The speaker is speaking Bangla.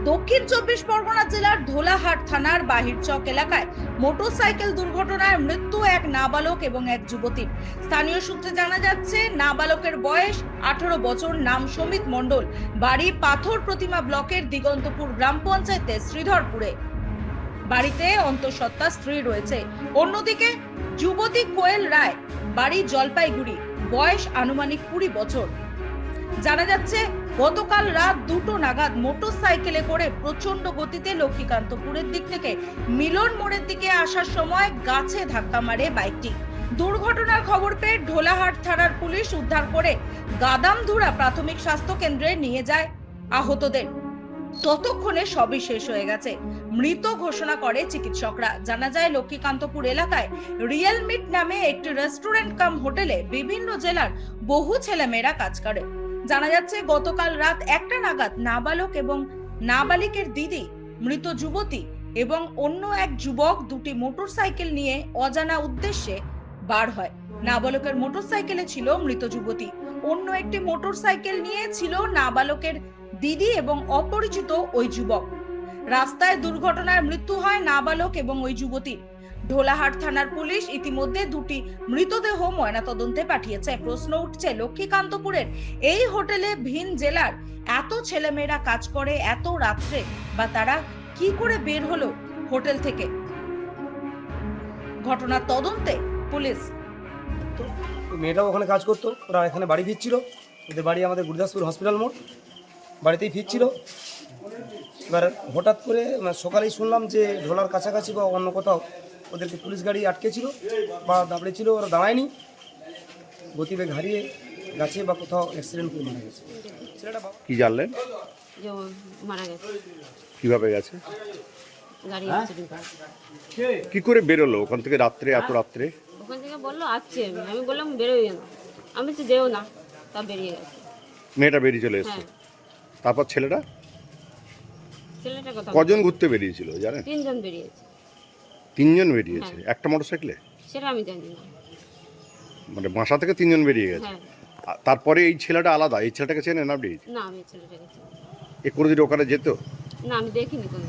দক্ষিণ চব্বিশ পরগনা জেলার ধোলাহাট থানার বাহিরচক এলাকায় মোটরসাইকেল দুর্ঘটনায় মৃত্যু এক নাবালক এবং এক যুবতীর। স্থানীয় সূত্রে জানা যাচ্ছে, নাবালকের বয়স 18 বছর, নাম সমিত মণ্ডল, বাড়ি পাথর প্রতিমা ব্লকের দিগন্তপুর গ্রাম পঞ্চায়েতের শ্রীধরপুরে। বাড়িতে অন্তঃসত্ত্বা স্ত্রী রয়েছে। অন্যদিকে যুবতী কোয়েল রায়, বাড়ি জলপাইগুড়ি, বয়স আনুমানিক 20 বছর। জানা যাচ্ছে, গতকাল রাত 2টো নাগাদ মোটরসাইকেলে করে প্রচন্ড গতিতে লক্ষ্মীকান্তপুরের দিক থেকে মিলন মোড়ের দিকে আসার সময় গাছে ধাক্কা মারে বাইকটি। দুর্ঘটনার খবর পেয়ে ঢোলাহাট থানার পুলিশ উদ্ধার করে গাদামধুরা প্রাথমিক স্বাস্থ্য কেন্দ্রে নিয়ে যায় আহতদের। ততক্ষণে সবই শেষ হয়ে গেছে। মৃত ঘোষণা করে চিকিৎসকরা। জানা যায়, লক্ষ্মীকান্তপুর এলাকায় রিয়েল মিট নামে একটি রেস্টুরেন্ট কাম হোটেলে বিভিন্ন জেলার বহু ছেলেমেয়েরা কাজ করে। জানা যাচ্ছে, গতকাল রাত 1টা নাগাদ নাবালক এবং নাবালিকের দিদি, মৃত যুবতী এবং অন্য এক যুবক দুটি মোটরসাইকেল নিয়ে অজানা উদ্দেশ্যে বার হয়। নাবালকের মোটরসাইকেলে ছিল মৃত যুবতী, অন্য একটি মোটরসাইকেল নিয়ে ছিল নাবালকের দিদি এবং অপরিচিত ওই যুবক। রাস্তায় দুর্ঘটনায় মৃত্যু হয় নাবালক এবং ওই যুবতীর। ঢোলাহাট থানার পুলিশ ইতিমধ্যে দুটি মৃতদেহ ময়নাতদন্তে পাঠিয়েছে। প্রশ্ন উঠছে, লক্ষ্মীকান্তপুরের এই হোটেলে ভিন জেলার এত ছেলেমেয়েরা কাজ করে এত রাত্রে, বা তারা কি করে বের হলো হোটেল থেকে? ঘটনার তদন্তে পুলিশ। মেয়েটাও ওখানে কাজ করতো, ওরা এখানে বাড়ি ফিরছিল। ওদের বাড়ি আমাদের গুরদাসপুর হসপিটাল মোড়, বাড়িতেই ফিরছিল। এবার হঠাৎ করে সকালেই শুনলাম যে ঢোলার কাছাকাছি বা অন্য কোথাও ওদেরকে পুলিশ গাড়ি আটকেছিল বা দাঁড়িয়েছিল, ওরা দাঁড়ায়নি, গতিবেগ হারিয়ে গাছে বা কোথাও অ্যাক্সিডেন্ট করে মারা গেছে। ছেলেটা কি জানলেন? যে ও মারা গেছে, কিভাবে গেছে? গাড়ি অ্যাক্সিডেন্ট করে। কি করে বেরোলো ওখান থেকে রাত্রে, এত রাত্রে? ওখান থেকে বললো আসছে, আমি বললাম বেরোই না, আমি তো যেও না, তা বেরিয়ে গেছে। মেয়েটা বেরিয়ে চলে এসছে। হ্যাঁ, তারপর ছেলেটা ছেলেটার কথা কজন ঘুরতে বেরিয়েছিল জানেন? 3 জন বেরিয়েছে। 3 জন বেরিয়েছে একটা মোটরসাইকেলে? সেটা আমি জানি না। মানে বাসা থেকে 3 জন বেরিয়ে গেছে। হ্যাঁ, তারপরে এই ছেলেটা আলাদা, এই ছেলেটাকে চেনেন আপনি? না আমি ছেলেটাকে চিনি এ কোনোদিন ওখানে যেত? না, আমি দেখিনি কোনো।